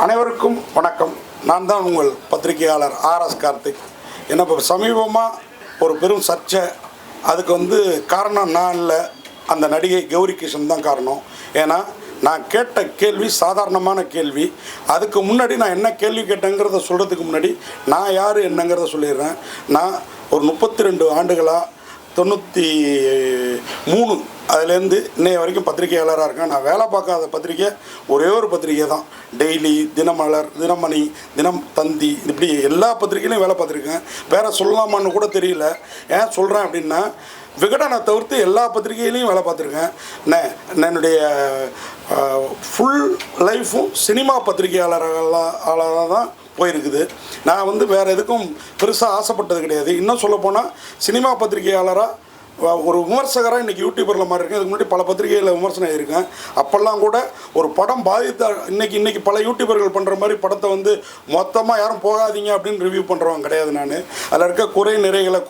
அனைவருக்கும் வணக்கம். நான் தான் உங்கள் பத்திரிகையாளர் ஆர்எஸ் கார்த்திக். என்ன இப்போ சமீபமாக ஒரு பெரும் சர்ச்சை, அதுக்கு காரணம் நான் இல்லை, அந்த நடிகை கௌரி கிஷன் தான் காரணம். ஏன்னா நான் கேட்ட கேள்வி சாதாரணமான கேள்வி. அதுக்கு முன்னாடி நான் என்ன கேள்வி கேட்டேங்கிறத சொல்கிறதுக்கு முன்னாடி நான் யார் என்னங்கிறத சொல்லிடுறேன். நான் ஒரு 32 ஆண்டுகளாக 93 அதுலேருந்து இன்னைய வரைக்கும் பத்திரிகையாளராக இருக்கேன். நான் வேலை பார்க்காத பத்திரிக்கை ஒரே ஒரு பத்திரிக்கை தான். டெய்லி, தினமலர், தினமணி, தினம் தந்தி, இப்படி எல்லா பத்திரிக்கையிலையும் வேலை பார்த்துருக்கேன். வேறு சொல்லலாமான்னு கூட தெரியல. ஏன் சொல்கிறேன் அப்படின்னா, விகடனை தவிர்த்து எல்லா பத்திரிகையிலையும் வேலை பார்த்துருக்கேன். என்னுடைய ஃபுல் லைஃப்பும் சினிமா பத்திரிகையாளராக தான் போயிருக்குது. நான் வேறு எதுக்கும் பெருசாக ஆசைப்பட்டது கிடையாது. இன்னும் சொல்லப்போனால் சினிமா பத்திரிகையாளராக ஒரு விமர்சகராக இன்றைக்கி யூடியூபரில் மாதிரி இருக்கேன். இதுக்கு முன்னாடி பல பத்திரிகைகளில் விமர்சனம் இருக்கேன். அப்போல்லாம் கூட ஒரு படம் பாதித்த இன்றைக்கி பல யூடியூபர்கள் பண்ணுற மாதிரி படத்தை மொத்தமாக யாரும் போகாதீங்க அப்படின்னு ரிவ்யூ பண்ணுறவங்க கிடையாது. நான் அதில் இருக்க நிறைகளை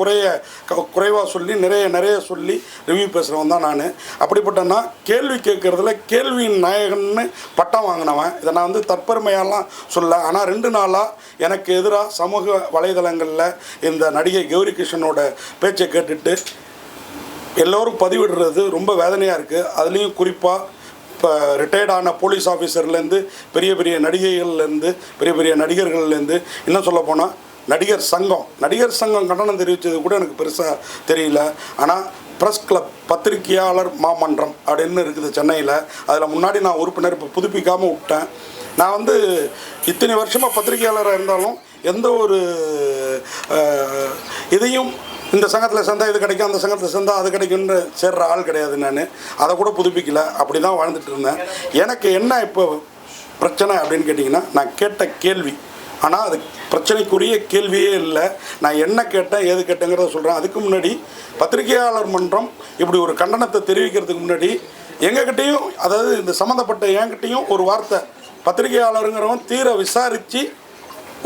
குறைவாக சொல்லி நிறைய சொல்லி ரிவ்யூ பேசுகிறவன் தான் நான். அப்படிப்பட்டனா கேள்வி கேட்குறதுல கேள்வியின் நாயகன்னு பட்டம் வாங்கினவன். இதை நான் தற்பெருமையாலாம் சொல்ல. ஆனால் 2 நாளாக எனக்கு எதிராக சமூக வலைதளங்களில் இந்த நடிகை கௌரி கிஷனோட பேச்சை கேட்டுட்டு எல்லோரும் பதிவிடுறது ரொம்ப வேதனையாக இருக்குது. அதுலேயும் குறிப்பாக இப்போ ரிட்டையர்டான போலீஸ் ஆஃபீஸர்லேருந்து பெரிய நடிகைகள்லேருந்து பெரிய நடிகர்கள்லேருந்து இன்னும் சொல்ல போனால் நடிகர் சங்கம் கண்டனம் தெரிவித்தது கூட எனக்கு பெருசாக தெரியல. ஆனால் ப்ரெஸ் கிளப் பத்திரிகையாளர் மாமன்றம் அப்படின்னு இருக்குது சென்னையில். அதில் முன்னாடி நான் உறுப்பினர் இப்போ புதுப்பிக்காமல் விட்டேன். நான் இத்தனை வருஷமாக பத்திரிகையாளராக இருந்தாலும் எந்த ஒரு இதையும் இந்த சங்கத்தில் சேர்ந்தால் இது கிடைக்கும், அந்த சங்கத்தில் சேர்ந்தால் அது கிடைக்கும்னு சேர்ற ஆள் கிடையாது. நான் அதை கூட புதுப்பிக்கலை, அப்படி தான் வாழ்ந்துட்டு இருந்தேன். எனக்கு என்ன இப்போ பிரச்சனை அப்படின்னு கேட்டிங்கன்னா, நான் கேட்ட கேள்வி, ஆனால் அது பிரச்சனைக்குரிய கேள்வியே இல்லை. நான் என்ன கேட்டேன் ஏது கேட்டேங்கிறத சொல்கிறேன். அதுக்கு முன்னாடி பத்திரிகையாளர் மன்றம் இப்படி ஒரு கண்டனத்தை தெரிவிக்கிறதுக்கு முன்னாடி எங்ககிட்டையும், அதாவது இந்த சம்மந்தப்பட்ட என்கிட்டையும் ஒரு வார்த்தை, பத்திரிகையாளருங்கிறவன் தீர விசாரித்து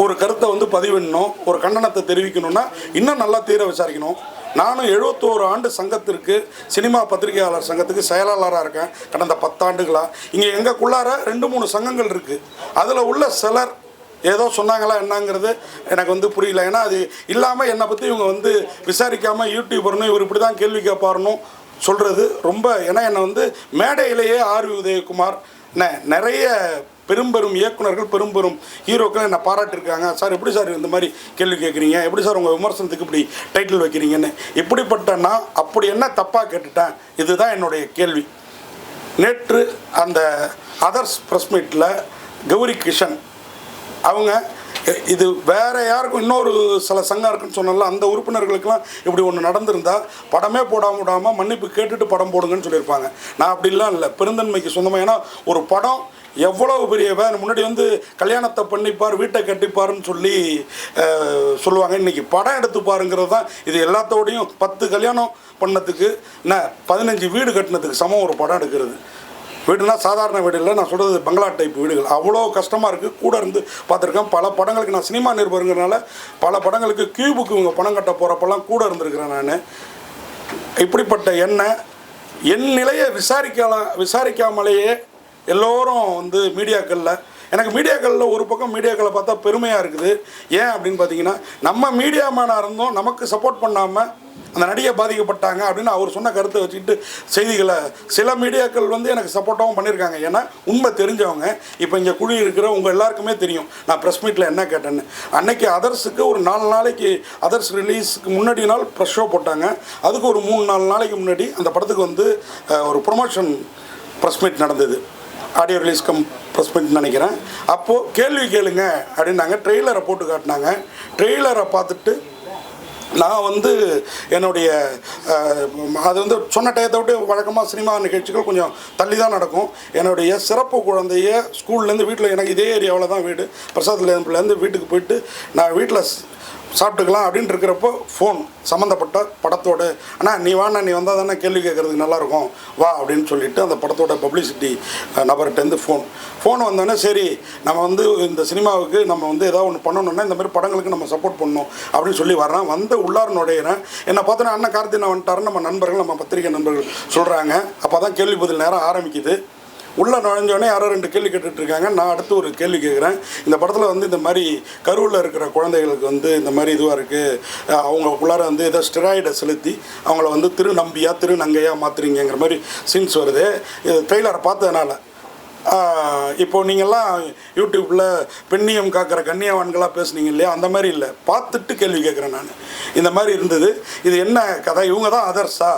ஒரு கருத்தை பதிவிடணும், ஒரு கண்டனத்தை தெரிவிக்கணும்னா இன்னும் நல்லா தீர விசாரிக்கணும். நானும் 71 ஆண்டு சங்கத்திற்கு, சினிமா பத்திரிகையாளர் சங்கத்துக்கு செயலாளராக இருக்கேன் கடந்த 10 ஆண்டுகளாக. இங்கே எங்களுக்குள்ளார 2-3 சங்கங்கள் இருக்குது. அதில் உள்ள சிலர் ஏதோ சொன்னாங்களா என்னங்கிறது எனக்கு புரியல. ஏன்னா அது இல்லாமல் என்னை பற்றி இவங்க விசாரிக்காமல் யூடியூபர்னு இவர் இப்படி தான் கேள்வி கேட்பாருன்னு சொல்கிறது ரொம்ப. ஏன்னா என்னை மேடையிலேயே ஆர்வி உதயகுமார், நிறைய பெரும் இயக்குநர்கள், பெரும் ஹீரோக்கள் என்னை பாராட்டியிருக்காங்க. சார் எப்படி சார் இந்த மாதிரி கேள்வி கேட்குறீங்க, எப்படி சார் உங்கள் விமர்சனத்துக்கு இப்படி டைட்டில் வைக்கிறீங்கன்னு. இப்படிப்பட்டனா அப்படி என்ன தப்பாக கேட்டுட்டேன், இதுதான் என்னுடைய கேள்வி. நேற்று அந்த அதர்ஸ் ப்ரெஸ் மீட்டில் கௌரி கிஷன் அவங்க இது வேறு யாருக்கும் இன்னொரு சில சங்கம் இருக்குன்னு சொன்னால அந்த உறுப்பினர்களுக்கெல்லாம் இப்படி ஒன்று நடந்திருந்தால் படமே போடாமல் மன்னிப்பு கேட்டுட்டு படம் போடுங்கன்னு சொல்லியிருப்பாங்க. நான் அப்படிலாம் இல்லை, பெருந்தன்மைக்கு சொந்தமாக. ஏன்னா ஒரு படம் எவ்வளோ பெரிய முன்னாடி கல்யாணத்தை பண்ணிப்பார், வீட்டை கட்டிப்பாருன்னு சொல்லுவாங்க. இன்றைக்கி படம் எடுத்து பாருங்கிறது தான் இது. எல்லாத்தோடையும் 10 கல்யாணம் பண்ணதுக்கு 15 வீடு கட்டினதுக்கு சமம் ஒரு படம் எடுக்கிறது. வீடுனா சாதாரண வீடு இல்லை, நான் சொல்கிறது பங்களா டைப் வீடுகள். அவ்வளோ கஷ்டமாக இருக்குது. கூட இருந்து பார்த்துருக்கேன். பல படங்களுக்கு நான் சினிமா நிருபருங்கிறனால பல படங்களுக்கு கியூபுக்கு இவங்க பணம் கட்ட போகிறப்பெல்லாம் கூட இருந்திருக்கிறேன் நான். இப்படிப்பட்ட என் நிலையை விசாரிக்காமலேயே எல்லோரும் மீடியாக்களில், எனக்கு மீடியாக்களில் ஒரு பக்கம் மீடியாக்களை பார்த்தா பெருமையாக இருக்குது. ஏன் அப்படின்னு பார்த்தீங்கன்னா, நம்ம மீடியா மேனாக இருந்தோம், நமக்கு சப்போர்ட் பண்ணாமல் அந்த நடிகை பாதிக்கப்பட்டாங்க அப்படின்னு அவர் சொன்ன கருத்தை வச்சுக்கிட்டு செய்திகளை சில மீடியாக்கள் எனக்கு சப்போர்ட்டாகவும் பண்ணியிருக்காங்க. ஏன்னா உண்மை தெரிஞ்சவங்க. இப்போ இங்கே குழி இருக்கிற உங்கள் எல்லாருக்குமே தெரியும் நான் ப்ரெஸ் மீட்டில் என்ன கேட்டேன்னு. அன்னைக்கு அதர்ஸுக்கு ஒரு 4 நாளைக்கு, அதர்ஸ் ரிலீஸுக்கு முன்னாடி நாள் ப்ரெஸ் ஷோ போட்டாங்க. அதுக்கு ஒரு 3-4 நாளைக்கு முன்னாடி அந்த படத்துக்கு ஒரு ப்ரொமோஷன் ப்ரெஸ் மீட் நடந்தது. ஆடியோ ரிலீஸ் ப்ரெஸ் மீட் நினைக்கிறேன். அப்போது கேள்வி கேளுங்க அப்படின்னாங்க. ட்ரெய்லரை போட்டு காட்டினாங்க. ட்ரெய்லரை பார்த்துட்டு நான் என்னுடைய அது சொன்ன டயத்தை விட்டு வழக்கமாக சினிமா நிகழ்ச்சிகள் கொஞ்சம் தள்ளி தான் நடக்கும். என்னுடைய சிறப்பு குழந்தைய ஸ்கூல்லேருந்து வீட்டில், எனக்கு இதே ஏரியாவில் தான் வீடு, பிரசாத்லேருந்து வீட்டுக்கு போயிட்டு நான் வீட்டில் சாப்பிட்டுக்கலாம் அப்படின்ட்டு இருக்கிறப்போ ஃபோன் சம்மந்தப்பட்ட படத்தோட, ஆனால் நீ வந்தால் தானே கேள்வி கேட்குறதுக்கு நல்லாயிருக்கும் வா அப்படின்னு சொல்லிவிட்டு அந்த படத்தோட பப்ளிசிட்டி நபர்கிட்டேருந்து ஃபோன் வந்தோடனே, சரி நம்ம இந்த சினிமாவுக்கு நம்ம ஏதாவது ஒன்று பண்ணணுன்னா இந்த மாதிரி படங்களுக்கு நம்ம சப்போர்ட் பண்ணணும் அப்படின்னு சொல்லி வர்றேன். உள்ளார நுழையிறேன். என்னை பார்த்தோன்னா அண்ணன் கார்த்தினா வந்துட்டாருன்னு நம்ம பத்திரிகை நண்பர்கள் சொல்கிறாங்க. அப்போ தான் கேள்வி பதில் நேரம் ஆரம்பிக்குது. உள்ளே நுழைஞ்சோடனே யாரோ 2 கேள்வி கேட்டுட்ருக்காங்க. நான் அடுத்து ஒரு கேள்வி கேட்குறேன். இந்த படத்தில் வந்து இந்த மாதிரி கருவில் இருக்கிற குழந்தைகளுக்கு வந்து இந்த மாதிரி இதுவாக இருக்குது, அவங்களுக்குள்ளார வந்து ஏதோ ஸ்டெராய்டை செலுத்தி அவங்கள வந்து திருநம்பியா திருநங்கையாக மாற்றுறீங்கிற மாதிரி சீன்ஸ் வருது. இது ட்ரெய்லரை பார்த்ததுனால இப்போது நீங்கள்லாம் யூடியூப்பில் பெண்ணியம் காக்கிற கண்ணியவான்களாக பேசுனீங்க இல்லையா, அந்த மாதிரி இல்லை, பார்த்துட்டு கேள்வி கேட்குறேன் நான். இந்த மாதிரி இருந்தது, இது என்ன கதை, இவங்க தான் அதர்ஸா?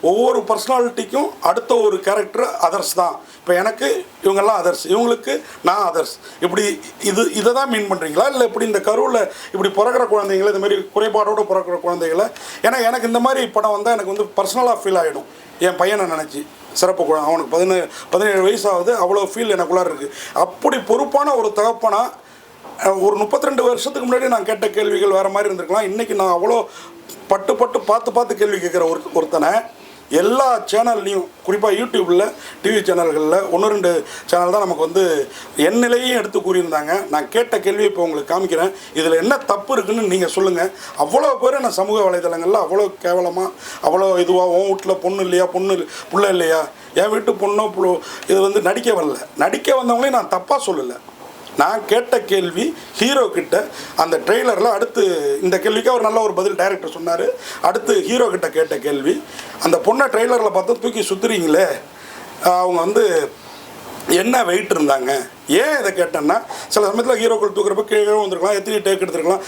ஒவ்வொரு பர்சனாலிட்டிக்கும் அடுத்த ஒரு கேரக்டர் அதர்ஸ் தான். இப்போ எனக்கு இவங்கெல்லாம் அதர்ஸ், இவங்களுக்கு நான் அதர்ஸ், இப்படி இதை தான் மீன் பண்ணுறீங்களா? இல்லை இப்படி இந்த கருவில் இப்படி பிறக்கிற குழந்தைங்களை, இந்த மாதிரி குறைபாடோடு பிறக்கிற குழந்தைகளை, ஏன்னா எனக்கு இந்த மாதிரி படம் வந்தால் எனக்கு வந்து பர்சனலாக ஃபீல் ஆகிடும். என் பையனை நினச்சி சிறப்பு குழந்தை, அவனுக்கு 17 வயசாகுது, அவ்வளோ ஃபீல் எனக்குள்ளார இருக்குது. அப்படி பொறுப்பான ஒரு தகப்பனாக ஒரு 32 வருஷத்துக்கு முன்னாடி நான் கேட்ட கேள்விகள் வேறு மாதிரி இருந்திருக்கலாம். இன்றைக்கி நான் அவ்வளோ பார்த்து கேள்வி கேட்குற ஒருத்தனை எல்லா சேனல்லையும், குறிப்பாக யூடியூப்பில் டிவி சேனல்களில் 1-2 சேனல் தான் நமக்கு வந்து என் நிலையும் எடுத்து கூறியிருந்தாங்க. நான் கேட்ட கேள்வி இப்போ உங்களுக்கு காமிக்கிறேன். இதில் என்ன தப்பு இருக்குதுன்னு நீங்கள் சொல்லுங்கள். அவ்வளோ பேர் நான் சமூக வலைதளங்களில் அவ்வளோ கேவலமாக, அவ்வளோ இதுவாக, உன் வீட்டில் பொண்ணு இல்லையா, புள்ள இல்லையா, என் வீட்டு பொண்ணோ இது வந்து நடிக்க வரல, நடிக்க வந்தவங்களையும் நான் தப்பாக சொல்லலை. நான் கேட்ட கேள்வி ஹீரோ கிட்ட அந்த ட்ரெய்லரில், அடுத்து இந்த கேள்விக்கு அவர் நல்ல ஒரு பதில் டைரக்டர் சொன்னார். அடுத்து ஹீரோ கிட்ட கேட்ட கேள்வி, அந்த பொண்ணை ட்ரெய்லரில் பார்த்தா தூக்கி சுற்றுறீங்களே, அவங்க வந்து என்ன வெயிட் இருந்தாங்க, ஏன் இதை கேட்டேன்னா, சில சமயத்தில் ஹீரோக்கள் தூக்குறப்ப கீழே வந்துருக்கலாம், எத்தனை டேக் எடுத்துருக்கலாம்.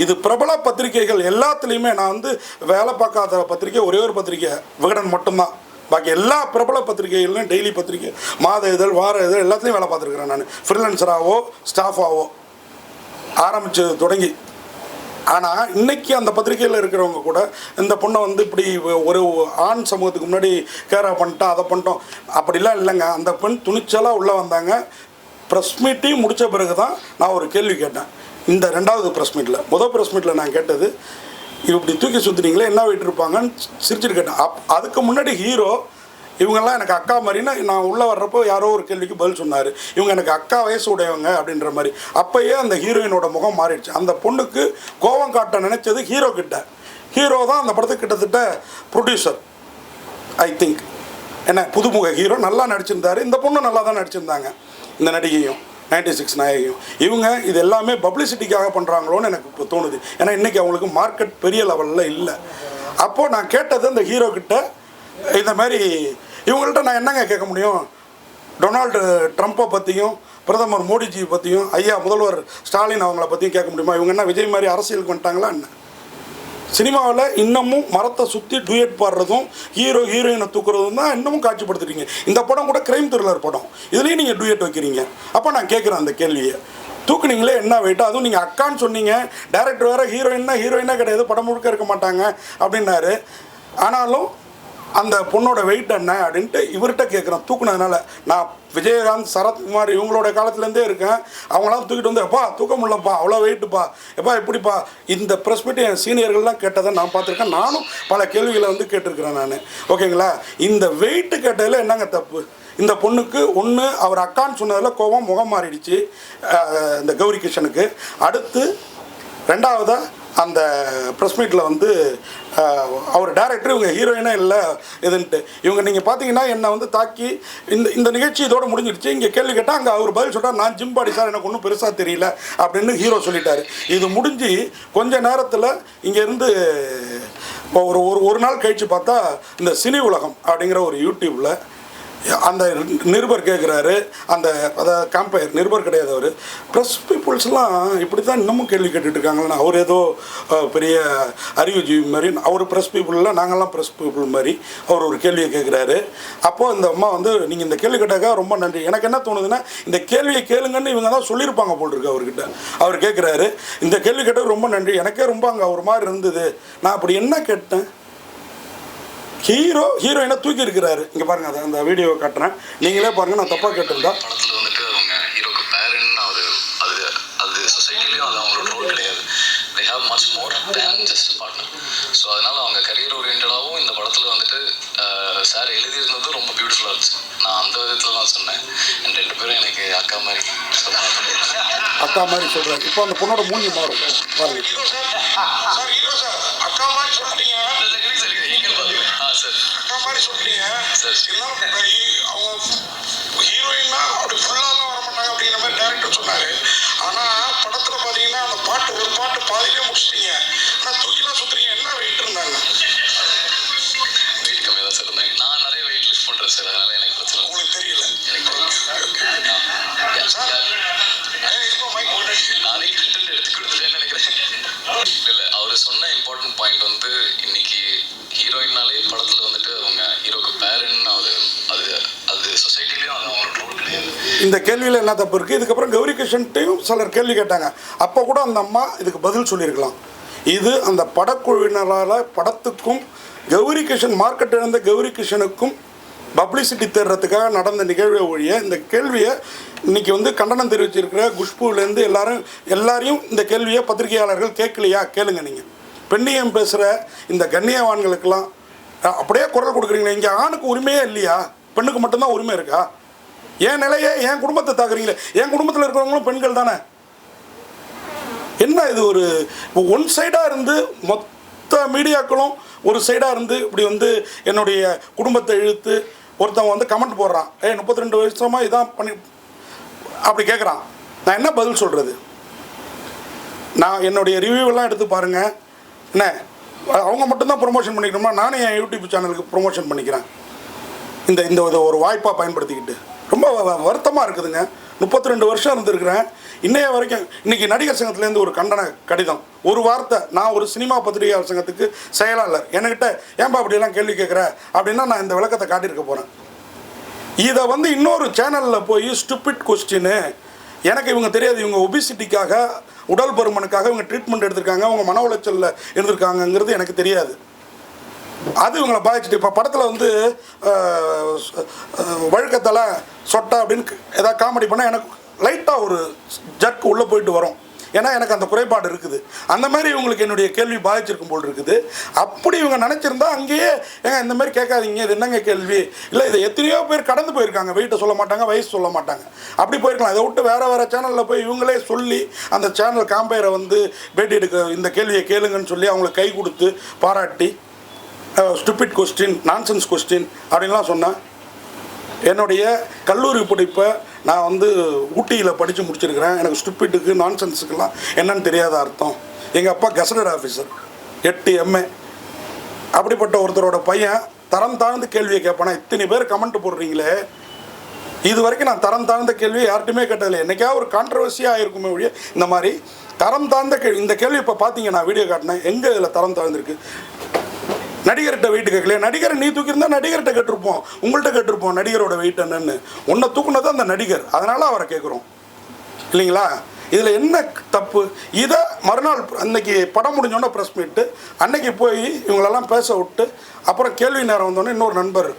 இது பிரபல பத்திரிகைகள் எல்லாத்துலேயுமே, நான் வந்து வேலை பார்க்காத பத்திரிக்கை ஒரே ஒரு பத்திரிக்கை விகடன் மட்டும்தான். பாக்கி எல்லா பிரபல பத்திரிகைகள்லையும், டெய்லி பத்திரிக்கை, மாத இதழ், வார இதழ் எல்லாத்துலேயும் வேலை பார்த்துருக்குறேன் நான், ஃப்ரீலான்சராகவோ ஸ்டாஃபாகவோ ஆரம்பித்து தொடங்கி. ஆனால் இன்றைக்கி அந்த பத்திரிகையில் இருக்கிறவங்க கூட இந்த பொண்ணை வந்து இப்படி ஒரு ஆண் சமூகத்துக்கு முன்னாடி கேரா பண்ணிட்டோம், அதை பண்ணிட்டோம், அப்படிலாம் இல்லைங்க. அந்த பெண் துணிச்சலாக உள்ளே வந்தாங்க. ப்ரெஸ் மீட்டையும் முடித்த பிறகு தான் நான் ஒரு கேள்வி கேட்டேன். இந்த 2வது ப்ரெஸ் மீட்டில், முதல் ப்ரெஸ் மீட்டில் நான் கேட்டது, இப்படி தூக்கி சுற்றுனீங்களே என்ன விட்டுருப்பாங்கன்னு சிரிச்சுட்டு கேட்டேன். அதுக்கு முன்னாடி ஹீரோ இவங்கெல்லாம் எனக்கு அக்கா மாதிரின்னு நான் உள்ளே வர்றப்போ யாரோ ஒரு கேள்விக்கு பதில் சொன்னார், இவங்க எனக்கு அக்கா வயசு உடையவங்க அப்படின்ற மாதிரி. அப்போயே அந்த ஹீரோயினோட முகம் மாறிடுச்சு. அந்த பொண்ணுக்கு கோபம் காட்ட நினச்சது ஹீரோ கிட்ட. ஹீரோ தான் அந்த படத்துக்கு கிட்டத்தட்ட ப்ரொடியூசர் ஐ திங்க். என்ன புதுமுக ஹீரோ நல்லா நடிச்சிருந்தார், இந்த பொண்ணு நல்லா தான் நடிச்சிருந்தாங்க, இந்த நடிகையும் 96 நாயகியும். இவங்க இது எல்லாமே பப்ளிசிட்டிக்காக பண்ணுறாங்களோன்னு எனக்கு இப்போ தோணுது. ஏன்னா இன்றைக்கி அவங்களுக்கு மார்க்கெட் பெரிய லெவலில் இல்லை. அப்போது நான் கேட்டது அந்த ஹீரோ கிட்ட, இந்த மாதிரி இவங்கள்ட்ட நான் என்னங்க கேட்க முடியும்? டொனால்டு ட்ரம்ப்பை பற்றியும் பிரதமர் மோடிஜி பற்றியும் ஐயா முதல்வர் ஸ்டாலின் அவங்கள பற்றியும் கேட்க முடியுமா? இவங்க என்ன விஜய் மாதிரி அரசியலுக்கு வந்துட்டாங்களா என்ன? சினிமாவில் இன்னமும் மரத்தை சுற்றி டூயட் பாடுறதும் ஹீரோயினை தூக்குறதும் தான் இன்னமும் காட்சிப்படுத்துறீங்க. இந்த படம் கூட கிரைம் த்ரில்லர் படம், இதுலேயும் நீங்கள் டூயட் வைக்கிறீங்க. அப்போ நான் கேட்குறேன் அந்த கேள்வியை, தூக்குனீங்களே என்ன வெயிட்டோ, அதுவும் நீங்கள் அக்கான்னு சொன்னீங்க, டைரக்டர் வேறு ஹீரோயினா கிடையாது, படம் முழுக்க இருக்க மாட்டாங்க அப்படின்னாரு. ஆனாலும் அந்த பொண்ணோட வெயிட் என்ன அப்படின்ட்டு இவர்கிட்ட கேட்குறேன். தூக்குனதுனால நான் விஜயகாந்த், சரத்குமார் இவங்களோட காலத்துலேருந்தே இருக்கேன். அவங்களாம் தூக்கிட்டு வந்து, எப்பா தூக்க முடியலப்பா, அவ்வளோ வெயிட்டுப்பா, எப்பா எப்படிப்பா, இந்த ப்ரெஸ் மீட்டு என் சீனியர்கள்லாம் கேட்டதை நான் பார்த்துருக்கேன். நானும் பல கேள்விகளை வந்து கேட்டிருக்கிறேன் நான். ஓகேங்களா? இந்த வெயிட்டு கேட்டதில் என்னங்க தப்பு? இந்த பொண்ணுக்கு ஒன்று அவர் அக்கான்னு சொன்னதில் கோபம் முகம் மாறிடுச்சு இந்த கௌரி கிஷனுக்கு. அடுத்து 2வதாக அந்த ப்ரெஸ் மீட்டில் வந்து அவர் டைரக்டர் இவங்க ஹீரோயினே இல்லை இதுன்ட்டு இவங்க நீங்கள் பார்த்தீங்கன்னா என்னை வந்து தாக்கி இந்த நிகழ்ச்சி இதோடு முடிஞ்சிடுச்சு. இங்கே கேள்வி கேட்டால் அங்கே அவர் பதில் சொல்கிறார், நான் ஜிம் பாடி சார், எனக்கு ஒன்றும் பெருசாக தெரியல அப்படின்னு ஹீரோ சொல்லிட்டார். இது முடிஞ்சு கொஞ்ச நேரத்தில் இங்கேருந்து ஒரு நாள் கழித்து பார்த்தா இந்த சினி உலகம் அப்படிங்கிற ஒரு யூடியூப்பில் அந்த நிருபர் கேட்குறாரு, அந்த அதாவது கம்பேர் நிருபர் கிடையாது அவர், ப்ரெஸ் பீப்புள்ஸ்லாம் இப்படி தான் இன்னமும் கேள்வி கேட்டுட்ருக்காங்களா, அவர் ஏதோ பெரிய அறிவுஜீவி மாதிரி, அவர் ப்ரெஸ் பீப்புளில் நாங்கள்லாம் ப்ரெஸ் பீப்புள் மாதிரி அவர் ஒரு கேள்வியை கேட்குறாரு. அப்போது இந்த அம்மா வந்து நீங்கள் இந்த கேள்வி கேட்டாக்கா ரொம்ப நன்றி, எனக்கு என்ன தோணுதுன்னா இந்த கேள்வியை கேளுங்கன்னு இவங்க தான் சொல்லியிருப்பாங்க போல் இருக்கு அவர்கிட்ட. அவர் கேட்குறாரு, இந்த கேள்வி கேட்டது ரொம்ப நன்றி, எனக்கே ரொம்ப அங்கே ஒரு மாதிரி இருந்தது, நான் அப்படி என்ன கேட்டேன்? ஹீரோயினை தூக்கி இருக்கிறாரு. இங்கே பாருங்க, அதை அந்த வீடியோவை காட்டுறேன், நீங்களே பாருங்க, நான் தப்பாக கேட்டிருந்தா. படத்தில் வந்துட்டு அவங்க ஹீரோக்கு பேரண்ட் அது சொசைட்டிலையும் அது அவங்களோட ரோல் கிடையாது. they have much more than just a partner. So அதனால அவங்க கரியர் ஓரியன்டாகவும் இந்த படத்தில் வந்துட்டு சார் எழுதியிருந்தது ரொம்ப பியூட்டிஃபுல்லாக இருந்துச்சு. நான் அந்த விதத்தில் தான் சொன்னேன். அண்ட் 2 பேரும் எனக்கு அக்கா மாதிரி சொல்கிறேன். இப்போ அந்த பொண்ணோட மூஞ்சி மாறும் பாருங்க. அக்கா மாதிரி சொல்லிட்டீங்க சார், அக்கா மாதிரி சொல்லிட்டீங்க சார், அவங்க ஹீரோயின்னா அப்படி ஃபுல்லாலாம் வர மாட்டாங்க அப்படிங்கிற மாதிரி டேரக்டர் சொன்னார். ஆனால் படத்தில் பார்த்தீங்கன்னா அந்த பாட்டு ஒரு பாட்டு பாதியிலே முடிச்சிட்டீங்க. ஆனால் தூக்கிலாம் சுற்றுறீங்க. என்ன வெயிட் இருந்தாங்க? வெயிட் கம்மியாக தான் சார் இருந்தேன். நான் நிறைய வெயிட் லிஃப்ட் பண்ணுறேன் சார், அதனால் எனக்கு பிரச்சனை உங்களுக்கு தெரியல. நானே கண்டென்ட் எடுத்து கொடுத்துட்டேன்னு நினைக்கிறேன். இல்லை அவர் சொன்ன இம்பார்ட்டன்ட் பாயிண்ட் வந்து இன்னைக்கு ஹீரோயின்னாலே படத்தில் வந்துட்டு அவங்க ஹீரோக்கு பேரண்ட் அது சொசைட்டிலையும் அது அவங்களோட ரோல் கிடையாது. இந்த கேள்வியில் என்ன தப்பு இருக்குது? இதுக்கப்புறம் கௌரி கிருஷ்ணன்ட்டையும் சிலர் கேள்வி கேட்டாங்க. அப்போ கூட அந்த அம்மா இதுக்கு பதில் சொல்லியிருக்கலாம். இது அந்த படக்குழுவினரால் படத்துக்கும் கௌரி கிருஷ்ணன் மார்க்கெட் இழந்த கௌரி கிருஷ்ணனுக்கும் பப்ளிசிட்டி தேடுறதுக்காக நடந்த நிகழ்வை ஒழிய இந்த கேள்வியை இன்றைக்கி வந்து கண்டனம் தெரிவிச்சிருக்கிற குஷ்புலேருந்து எல்லாரையும் இந்த கேள்வியை பத்திரிகையாளர்கள் கேட்கலையா? கேளுங்க. நீங்கள் பெண்ணியம் பேசுகிற இந்த கண்ணியவான்களுக்கெல்லாம் அப்படியே குரல் கொடுக்குறீங்களே. இங்கே ஆணுக்கு உரிமையே இல்லையா? பெண்ணுக்கு மட்டும்தான் உரிமை இருக்கா? என் நிலையை என் குடும்பத்தை தாக்குறீங்களே. என் குடும்பத்தில் இருக்கிறவங்களும் பெண்கள் தானே. என்ன இது ஒரு ஒன் சைடாக இருந்து மொத்த மீடியாக்களும் ஒரு சைடாக இருந்து இப்படி வந்து என்னுடைய குடும்பத்தை இழுத்து ஒருத்தவங்க வந்து கமெண்ட் போடுறான். 32 வருஷமாக இதான் பண்ணி அப்படி கேட்குறான். நான் என்ன பதில் சொல்கிறது? நான் என்னுடைய ரிவ்யூவெல்லாம் எடுத்து பாருங்கள். என்ன அவங்க மட்டும்தான் ப்ரொமோஷன் பண்ணிக்கணுமா? நானும் என் யூடியூப் சேனலுக்கு ப்ரொமோஷன் பண்ணிக்கிறேன். இந்த ஒரு வாய்ப்பாக பயன்படுத்திக்கிட்டு ரொம்ப வருத்தமாக இருக்குதுங்க. 32 வருஷம் இருந்திருக்கிறேன். இன்னைய வரைக்கும் இன்றைக்கி நடிகர் சங்கத்துலேருந்து ஒரு கண்டன கடிதம், ஒரு வார்த்தை. நான் ஒரு சினிமா பத்திரிகையாளர் சங்கத்துக்கு செயலாளர். என்கிட்ட ஏன்பா அப்படியெல்லாம் கேள்வி கேட்குற அப்படின்னா நான் இந்த விளக்கத்தை காட்டியிருக்க போகிறேன். இதை வந்து இன்னொரு சேனலில் போய் ஸ்டூபிட் கொஸ்டின்னு, எனக்கு இவங்க தெரியாது, இவங்க ஒபிசிட்டிக்காக உடல் பருமனுக்காக இவங்க ட்ரீட்மெண்ட் எடுத்திருக்காங்க, அவங்க மன உளைச்சலில் இருந்திருக்காங்கங்கிறது எனக்கு தெரியாது. அது இவங்களை பாதிச்சுட்டு இப்போ படத்தில் வந்து வழுக்கத்தலை சொட்டை அப்படின்னு ஏதாவது காமெடி பண்ணால் எனக்கு லைட்டாக ஒரு ஜர்க் உள்ளே போயிட்டு வரும். ஏன்னா எனக்கு அந்த குறைபாடு இருக்குது. அந்த மாதிரி இவங்களுக்கு என்னுடைய கேள்வி பாதிச்சிருக்கும் போல் இருக்குது. அப்படி இவங்க நினச்சிருந்தா அங்கேயே ஏங்க இந்த மாதிரி கேட்காதீங்க, இது என்னங்க கேள்வி, இல்லை இதை எத்தனையோ பேர் கடந்து போயிருக்காங்க. வெயிட்டை சொல்ல மாட்டாங்க, வயசு சொல்ல மாட்டாங்க, அப்படி போயிருக்கலாம். இதை விட்டு வேறு சேனலில் போய் இவங்களே சொல்லி அந்த சேனல் காம்பேரை வந்து பேட்டி எடுக்க இந்த கேள்வியை கேளுங்கன்னு சொல்லி அவங்களுக்கு கை கொடுத்து பாராட்டி ஸ்டூபிட் கொஸ்டின், நான்சென்ஸ் கொஸ்டின் அப்படின்லாம் சொன்னேன். என்னுடைய கல்லூரி படிப்பை நான் வந்து ஊட்டியில் படித்து முடிச்சிருக்கிறேன். எனக்கு ஸ்டூபிட்டுக்கு நான்சென்ஸுக்கெல்லாம் என்னன்னு தெரியாத அர்த்தம். எங்கள் அப்பா கெசடட் ஆஃபீஸர், 8 MA. அப்படிப்பட்ட ஒருத்தரோட பையன் தரம் தாழ்ந்து கேள்வியை கேட்பானா? இத்தனை பேர் கமெண்ட் போடுறீங்களே. இது வரைக்கும் நான் தரம் தாழ்ந்த கேள்வி யார்ட்டுமே கேட்டதில்லை. என்றைக்கா ஒரு கான்ட்ரவர்சியாக ஆகிருக்குமே ஒழிய இந்த மாதிரி தரம் தாழ்ந்த கேள்வி. இந்த கேள்வி இப்போ பார்த்தீங்க, நான் வீடியோ காட்டினேன். எங்கே இதில் தரம் தாழ்ந்துருக்கு? நடிகர்கிட்ட வெயிட் கேட்கலையா? நடிகரை நீ தூக்கியிருந்தா நடிகர்கிட்ட கேட்டிருப்போம், உங்கள்கிட்ட கேட்டிருப்போம் நடிகரோட வெயிட் என்னன்னு. உன்னை தூக்குனது அந்த நடிகர், அதனால் அவரை கேட்குறோம் இல்லைங்களா? இதில் என்ன தப்பு? இதை மறுநாள் அன்னைக்கு படம் முடிஞ்சோடனே ப்ரெஸ் மீட்டு அன்னைக்கு போய் இவங்களெல்லாம் பேச விட்டு அப்புறம் கேள்வி நேரம் வந்தோடனே இன்னொரு நண்பர்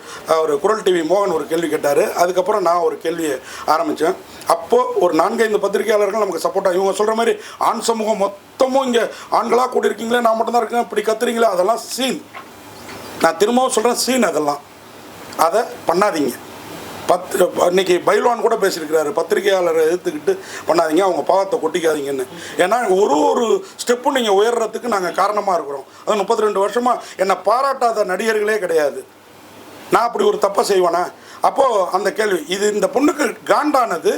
ஒரு குரல் டிவி மோகன் ஒரு கேள்வி கேட்டார். அதுக்கப்புறம் நான் ஒரு கேள்வியை ஆரம்பித்தேன். அப்போது ஒரு 4-5 பத்திரிகையாளர்கள் நமக்கு சப்போர்ட்டாக, இவங்க சொல்கிற மாதிரி ஆண் சமூகம் மொத்தமும் இங்கே ஆண்களாக கூடி இருக்கீங்களே, நான் மட்டும்தான் இருக்கேன் இப்படி கத்துறீங்களே, அதெல்லாம் சீன். நான் திரும்பவும் சொல்கிறேன், சீன். அதெல்லாம் அதை பண்ணாதீங்க. இன்னைக்கு பைல்வான் கூட பேசியிருக்கிறாரு, பத்திரிகையாளரை எதிர்த்துக்கிட்டு பண்ணாதீங்க, அவங்க பாவத்தை கொட்டிக்காதீங்கன்னு. ஏன்னா ஒரு ஸ்டெப்பும் நீங்கள் உயர்றதுக்கு நாங்கள் காரணமாக இருக்கிறோம். அது 32 வருஷமாக என்னை பாராட்டாத நடிகர்களே கிடையாது. நான் அப்படி ஒரு தப்பை செய்வேனா? அப்போது அந்த கேள்வி இது இந்த பொண்ணுக்கு காண்டானது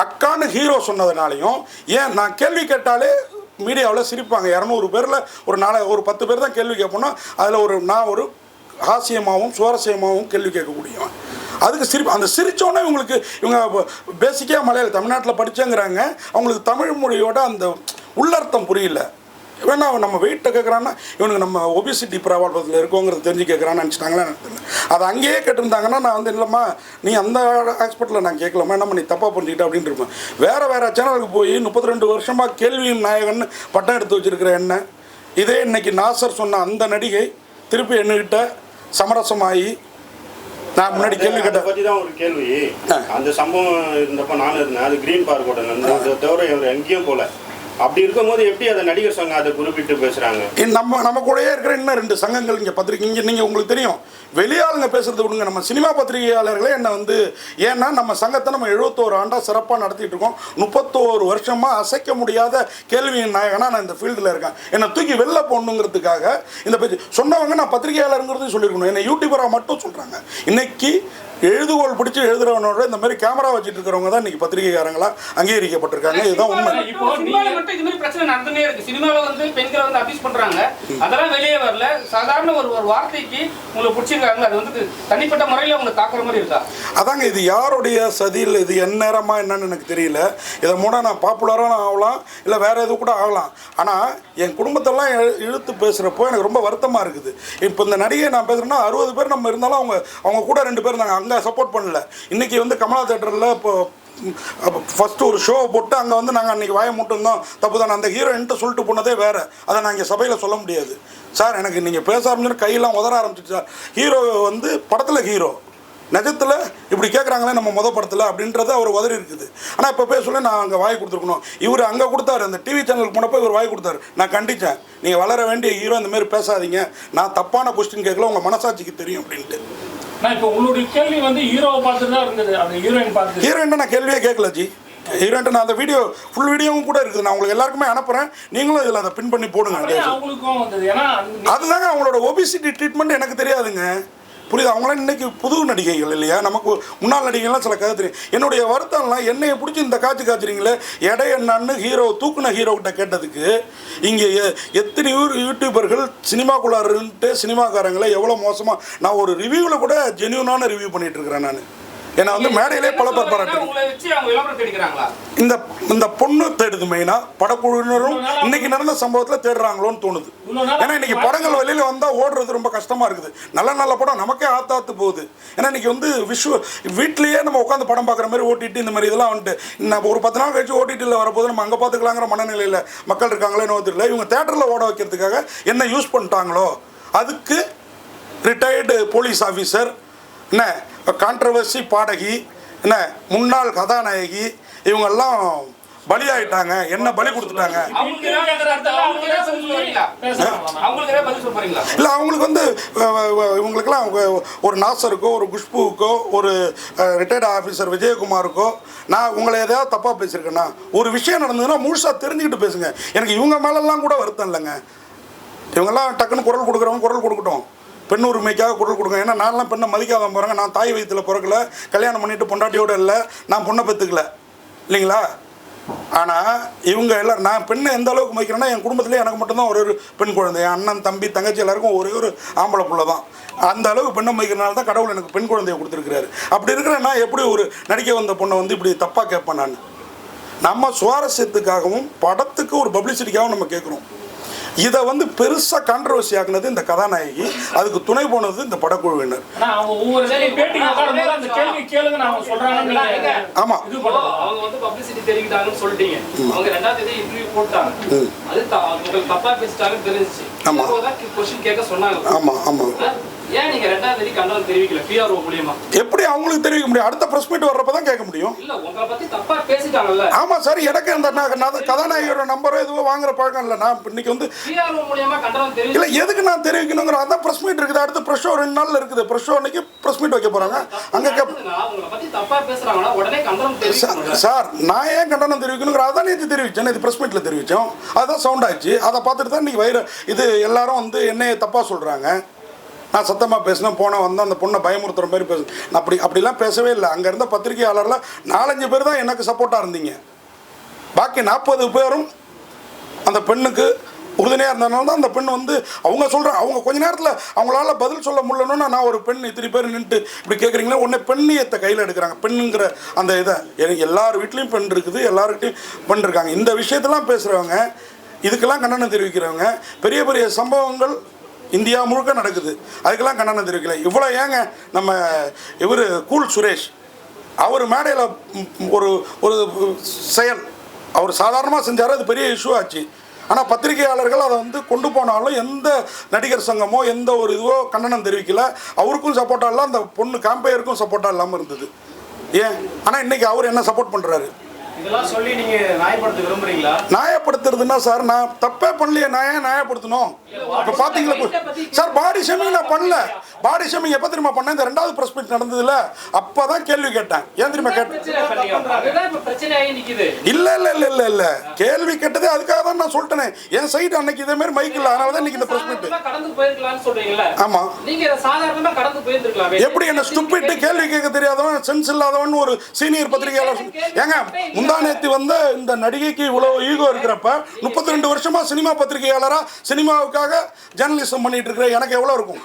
அக்கான்னு ஹீரோ சொன்னதுனாலையும். ஏன் நான் கேள்வி கேட்டாலே மீடியாவில் சிரிப்பாங்க. 200 பேரில் ஒரு 10 பேர் தான் கேள்வி கேட்போம்னா அதில் நான் ஒரு ஹாஸ்யமாகவும் சுவாரஸ்யமாகவும் கேள்வி கேட்கக்கூடியவன். அதுக்கு அந்த சிரித்தோன்னே இவங்க பேசிக்காக தமிழ்நாட்டில் படித்தேங்கிறாங்க. அவங்களுக்கு தமிழ் மொழியோட அந்த உள்ளர்த்தம் புரியல. வேணா நம்ம வெயிட்டை கேட்குறான்னா இவனுக்கு நம்ம ஒபிசிட்டி ப்ராப்ளத்தில் இருக்கோங்கிறது தெரிஞ்சு கேட்குறான்னு நினச்சிட்டாங்களா எனக்கு தெரியல. அதை அங்கேயே கேட்டிருந்தாங்கன்னா நான் வந்து இல்லைம்மா நீ அந்த ஹாஸ்பிட்டலில் நான் கேட்கலாமா, நம்ம நீ தப்பாக புரிஞ்சுக்கிட்ட அப்படின்ட்டு இருப்பேன். வேறு சேனலுக்கு போய் 32 வருஷமாக கேள்வியின் நாயகன்னு பட்டம் எடுத்து வச்சுருக்கிற என்ன இதே இன்னைக்கு நாசர் சொன்ன அந்த நடிகை திருப்பி என்னகிட்ட சமரசமாகி நான் முன்னாடி கேள்வி கேட்டேன். பற்றி தான் ஒரு கேள்வி. அந்த சம்பவம் இருந்தப்போ நானும் இருந்தேன். அது கிரீன் பார்க்கோட அதை தவிர இவர் எங்கேயும் போல. அப்படி இருக்கும்போது எப்படி அதை நடிகர் சங்கம் அதை குறிப்பிட்டு பேசுகிறாங்க? நம்ம கூடயே இருக்கிற இன்னும் 2 சங்கங்கள் இங்கே பத்திரிக்கை இங்கே நீங்கள் உங்களுக்கு தெரியும். வெளியாளுங்க பேசுறது விடுங்க, நம்ம சினிமா பத்திரிகையாளர்களே என்ன வந்து ஏன்னா நம்ம சங்கத்தை நம்ம 71 ஆண்டாக சிறப்பாக நடத்திட்டு இருக்கோம். 31 வருஷமாக அசைக்க முடியாத கேள்வியின் நாயகனா நான் இந்த ஃபீல்டில் இருக்கேன். என்னை தூக்கி வெளில போடணுங்கிறதுக்காக இந்த பேச்சு சொன்னவங்க நான் பத்திரிகையாளருங்கிறது சொல்லியிருக்கணும். என்னை யூடியூபராக மட்டும் சொல்கிறாங்க. இன்னைக்கு எழுதுகோள் பிடிச்சி எழுதுறவனோட இந்த மாதிரி கேமரா வச்சுட்டு இருக்கிறவங்க தான் இன்னைக்கு பத்திரிகைக்காரங்களா அங்கீகரிக்கப்பட்டிருக்காங்க. இதுதான் உண்மை. இப்போ சினிமால மட்டும் இது மாதிரி பிரச்சனை நடந்துட்டே இருக்கு. சினிமால வந்து பெண்களை வந்து அபியூஸ் பண்றாங்க, அதெல்லாம் வெளியே வரல. சாதாரண ஒரு வார்த்தைக்கு உங்களை பிடிச்சிருக்காங்க, அது வந்து தனிப்பட்ட முறையில் உங்களை தாக்குற மாதிரி இருக்கா? அதாங்க, இது யாருடைய சதியில், இது என் நேரமா என்னன்னு எனக்கு தெரியல. இதை மூட நான் பாப்புலராக ஆகலாம், இல்லை வேற எதுவும் கூட ஆகலாம். ஆனால் என் குடும்பத்தெல்லாம் இழுத்து பேசுகிறப்போ எனக்கு ரொம்ப வருத்தமாக இருக்குது. இப்போ இந்த நடிகை நான் பேசுகிறேன்னா 60 பேர் நம்ம இருந்தாலும் அவங்க கூட 2 பேர் இருந்தாங்க, அங்கே சப்போர்ட் பண்ணல. இன்றைக்கி வந்து கமலா தேட்டரில் இப்போ ஃபஸ்ட்டு ஒரு ஷோவை போட்டு அங்கே வந்து நாங்கள் அன்றைக்கி வாயை மூட்டிருந்தோம், தப்பு தானே. அந்த ஹீரோயின்ட்டு சொல்லிட்டு போனதே வேறு, அதை நான் இங்கே சபையில் சொல்ல முடியாது. சார் எனக்கு நீங்கள் பேச ஆரம்பிச்சுன்னு கையெல்லாம் உதற ஆரம்பிச்சிச்சு சார். ஹீரோ வந்து படத்தில் ஹீரோ, நிஜத்தில் இப்படி கேட்குறாங்களே நம்ம படத்தில் அப்படின்றது அவர் உதறி இருக்குது. ஆனால் இப்போ பேசல நான் அங்கே வாய் கொடுத்துருக்கணும். இவர் அங்கே கொடுத்தாரு, அந்த டிவி சேனலுக்கு போனப்போ இவர் வாய் கொடுத்தாரு. நான் கண்டித்தேன், நீங்கள் வளர வேண்டிய ஹீரோ இந்த மாதிரி பேசாதீங்க, நான் தப்பான கொஸ்டின் கேட்கல, உங்கள் மனசாட்சிக்கு தெரியும் அப்படின்ட்டு. இப்போ உங்களுடைய கேள்வி வந்து ஹீரோவை பார்த்துட்டு தான் இருந்தது, அந்த ஹீரோயின் நான் கேள்வியே கேட்கல ஜி. ஹீரோயின்ட்டு நான் அந்த ஃபுல் வீடியோவும் கூட இருக்குது, நான் உங்களுக்கு எல்லாருக்குமே அனுப்புகிறேன், நீங்களும் இதில் அதை பின் பண்ணி போடுங்க. அதுதாங்க அவங்களோட ஒபிசிட்டி ட்ரீட்மெண்ட் எனக்கு தெரியாதுங்க, புரியுது. அவங்களாம் இன்றைக்கி புது நடிகைகள் இல்லையா, நமக்கு முன்னாள் நடிகைகள்லாம் சில கதை தெரியும். என்னுடைய வருத்தம்லாம் என்னையை பிடிச்சி இந்த காய்ச்சிறீங்களே எடை என்னன்னு தூக்குன ஹீரோக்கிட்ட கேட்டதுக்கு இங்கே எத்தனை யூடியூபர்கள் சினிமாக்குள்ளாருன்ட்டு சினிமாக்காரங்களை எவ்வளோ மோசமாக நான் ஒரு ரிவ்யூவில் கூட ஜென்யூனான ரிவ்யூ பண்ணிகிட்டு இருக்கிறேன். நான் ஏன்னா வந்து மேடையிலே பல பேர் பாராட்டு இந்த பொண்ணு தேடுது மெயினாக, படக்குழுவினரும் இன்னைக்கு நடந்த சம்பவத்தில் தேடுறாங்களோன்னு தோணுது. ஏன்னா இன்னைக்கு படங்கள் வெளியில் வந்தால் ஓடுறது ரொம்ப கஷ்டமாக இருக்குது. நல்ல படம் நமக்கே ஆத்தாத்து போகுது. ஏன்னா இன்னைக்கு வந்து வீட்லேயே நம்ம உட்காந்து படம் பார்க்குற மாதிரி ஓட்டிட்டு இந்த மாதிரி இதெல்லாம் வந்துட்டு நம்ம ஒரு 10 நாள் கழிச்சு ஓட்டிட்டில் வரப்போது நம்ம அங்கே பார்த்துக்கலாங்கிற மனநிலையில் மக்கள் இருக்காங்களே தெரியல. இவங்க தேட்டரில் ஓட வைக்கிறதுக்காக என்ன யூஸ் பண்ணிட்டாங்களோ, அதுக்கு ரிட்டையர்டு போலீஸ் ஆஃபீஸர், என்ன கான்ட்ரவர்சி பாடகி, என்ன முன்னாள் கதாநாயகி, இவங்கெல்லாம் பலியாயிட்டாங்க, என்ன பலி கொடுத்துட்டாங்க. இல்லை அவங்களுக்கு வந்து இவங்களுக்கெல்லாம் ஒரு நாசருக்கோ ஒரு குஷ்புவுக்கோ ஒரு ரிட்டையர்டு ஆஃபீஸர் விஜயகுமாருக்கோ நான் உங்களை எதாவது தப்பாக பேசியிருக்கேன்னா, ஒரு விஷயம் நடந்ததுன்னா முழுசாக தெரிஞ்சுக்கிட்டு பேசுங்க. எனக்கு இவங்க மேலெல்லாம் கூட வருத்தம் இல்லைங்க. இவங்கெல்லாம் டக்குன்னு குரல் கொடுக்குறவங்க குரல் கொடுக்கட்டும், பெண் உரிமைக்காக குரல் கொடுங்க. ஏன்னா நான்லாம் பெண்ணை மதிக்காத போகிறாங்க. நான் தாய் வயிற்றில் பிறக்கல, கல்யாணம் பண்ணிவிட்டு பொண்டாட்டியோடு இல்லை, நான் பொண்ணை பெற்றுக்கல இல்லைங்களா. ஆனால் இவங்க எல்லோரும் நான் பெண்ணை எந்த அளவுக்கு மதிக்கிறேன்னா, என் குடும்பத்துலேயே எனக்கு மட்டும்தான் ஒரு பெண் குழந்தை, என் அண்ணன் தம்பி தங்கச்சி எல்லாருக்கும் ஒரு ஆம்பளை பிள்ளை தான். அந்த அளவுக்கு பெண்ணை மதிக்கிறனால தான் கடவுள் எனக்கு பெண் குழந்தையை கொடுத்துருக்கிறாரு. அப்படி இருக்கிற நான் எப்படி ஒரு நடிக்க வந்த பொண்ணை வந்து இப்படி தப்பாக கேட்பேன்? நான் நம்ம சுவாரஸ்யத்துக்காகவும் படத்துக்கு ஒரு பப்ளிசிட்டிக்காகவும் நம்ம கேட்குறோம். இதை வந்து பெருசாக கான்ட்ரவர்சி ஆக்குனது இந்த கதாநாயகி, அதுக்கு துணை போனது இந்த படக்குழுவினர். ஆமா, அவங்க வந்து பப்ளிசிட்டி தெரிவிட்டாங்கன்னு சொல்லிட்டீங்க. அவங்க 2ஆம் தேதி இன்டர்வியூ போட்டாங்க, அது உங்களுக்கு தப்பா பேசிட்டாங்கன்னு தெரிஞ்சிச்சு. ஆமா, क्वेश्चन கேட்க சொன்னாங்க. ஆமா ஆமா. ஏன் நீங்க 2ஆம் தேதி கண்டனம் தெரிவிக்கல? பிஆர்ஓ மூலமா எப்படி அவங்களுக்கு தெரிவிக்க முடியும்? அடுத்த பிரஸ் மீட் வர்றப்ப தான் கேட்க முடியும். இல்ல உங்களை பத்தி தப்பா பேசிட்டாங்கல்ல. ஆமா சார், எனக்கு அந்த கதாநாயகியோட நம்பரோ எதுவும் வாங்குற பழக்கம் இல்லை. நான் இன்னைக்கு வந்து பிஆர்ஓ மூலமா கண்டனம் தெரிவிக்கல. இல்ல எதுக்கு நான் தெரிவிக்கணுங்கிற அதான் பிரஸ் மீட் இருக்குது. அடுத்த பிரஸ் ஷோ 2 நாள்ல இருக்குது. பிரஸ் ஷோ அன்னைக்கு பிரஸ் மீட் வைக்க போறாங்க. அங்க உங்களை பத்தி தப்பா பேசுறாங்கன்னா உடனே கண்டனம் தெரிவிக்கணும் சார். நான் ஏன் கண்டனம் தெரிவிக்கணுங்கிற அதான் நேற்று தெரிவிச்சேன். நேற்று பிரஸ் மீட்ல தெரிவிச்சோம். அதுதான் சவுண்ட் ஆச்சு. அதை பார்த்துட்டு தான் இன்னைக்கு இது எல்லாரும் வந்து என்னைய தப்பா சொல்றாங்க. நான் சத்தமாக பேசினேன், போனால் வந்து அந்த பொண்ணை பயமுறுத்துகிற மாதிரி பேச. நான் அப்படிலாம் பேசவே இல்லை. அங்கே இருந்த பத்திரிகையாளரில் 4-5 பேர் தான் எனக்கு சப்போர்ட்டாக இருந்தீங்க. பாக்கி 40 பேரும் அந்த பெண்ணுக்கு உறுதுணையாக இருந்ததுனால தான் அந்த பெண் வந்து அவங்க சொல்கிறாங்க. அவங்க கொஞ்ச நேரத்தில் அவங்களால பதில் சொல்ல முடியலன்னா, நான் ஒரு பெண் இத்தனை பேர் நின்றுட்டு இப்படி கேட்குறீங்களா, உடனே பெண்ணியத்தை கையில் எடுக்கிறாங்க. பெண்ணுங்கிற அந்த இதை எல்லார் வீட்லேயும் பெண் இருக்குது, எல்லார்கிட்டையும் பெண் இருக்காங்க. இந்த விஷயத்தெல்லாம் பேசுகிறவங்க, இதுக்கெல்லாம் கண்டனம் தெரிவிக்கிறவங்க, பெரிய பெரிய சம்பவங்கள் இந்தியா முழுக்க நடக்குது, அதுக்கெல்லாம் கண்டனம் தெரிவிக்கல. இவ்வளோ ஏங்க நம்ம இவர் கூல் சுரேஷ் அவர் மேடையில் ஒரு செயல் அவர் சாதாரணமாக செஞ்சார், அது பெரிய இஷ்யூ ஆச்சு. ஆனால் பத்திரிகையாளர்கள் அதை வந்து கொண்டு போனாலும் எந்த நடிகர் சங்கமோ எந்த ஒரு இதுவோ கண்டனம் தெரிவிக்கல. அவருக்கும் சப்போர்ட்டாக இல்லை, அந்த பொண்ணு காம்பையருக்கும் சப்போர்ட்டாக இல்லாமல் இருந்தது. ஏன்? ஆனால் இன்றைக்கி அவர் என்ன சப்போர்ட் பண்ணுறாரு? இதெல்லாம் சொல்லி நீங்க நியாயப்படுத்த விரும்புறீங்களா? நியாயப்படுத்துறதுன்னா சார் நான் தப்பே பண்ணலையே, நான் ஏன் நியாயப்படுத்தணும்? இப்போ பார்த்தீங்களா சார், பாடி ஷேமிங் நான் பண்ணல. பாடி ஷேமிங் எப்போ தெரியுமா பண்ணேன்? இந்த 2வது ப்ரெஸ் மீட் நடந்ததுல அப்போ தான் கேள்வி கேட்டேன். ஏன் தெரியுமா கேட்டேன்? இல்லை இல்லை இல்லை இல்லை இல்லை கேள்வி கேட்டதே அதுக்காக தான் நான் சொல்லிட்டேனே. என் சைடு அன்னைக்கு இதே மாதிரி மைக் இல்லை, அதனால தான் இன்னைக்கு இந்த ப்ரெஸ் மீட். ஆமாம், எப்படி என்ன ஸ்டூபிட் கேள்வி கேட்க தெரியாதவன், சென்ஸ் இல்லாதவன் ஒரு சீனியர் பத்திரிகையாளர் ஏங்க முந்தானேத்தி வந்து இந்த நடிகைக்கு இவ்வளவு ஈகோ இருக்கிறப்ப 32 வருஷமா சினிமா பத்திரிகையாளரா சினிமாவுக்காக ஜேர்னலிசம் பண்ணிட்டு இருக்கிற எனக்கு எவ்வளவு இருக்கும்?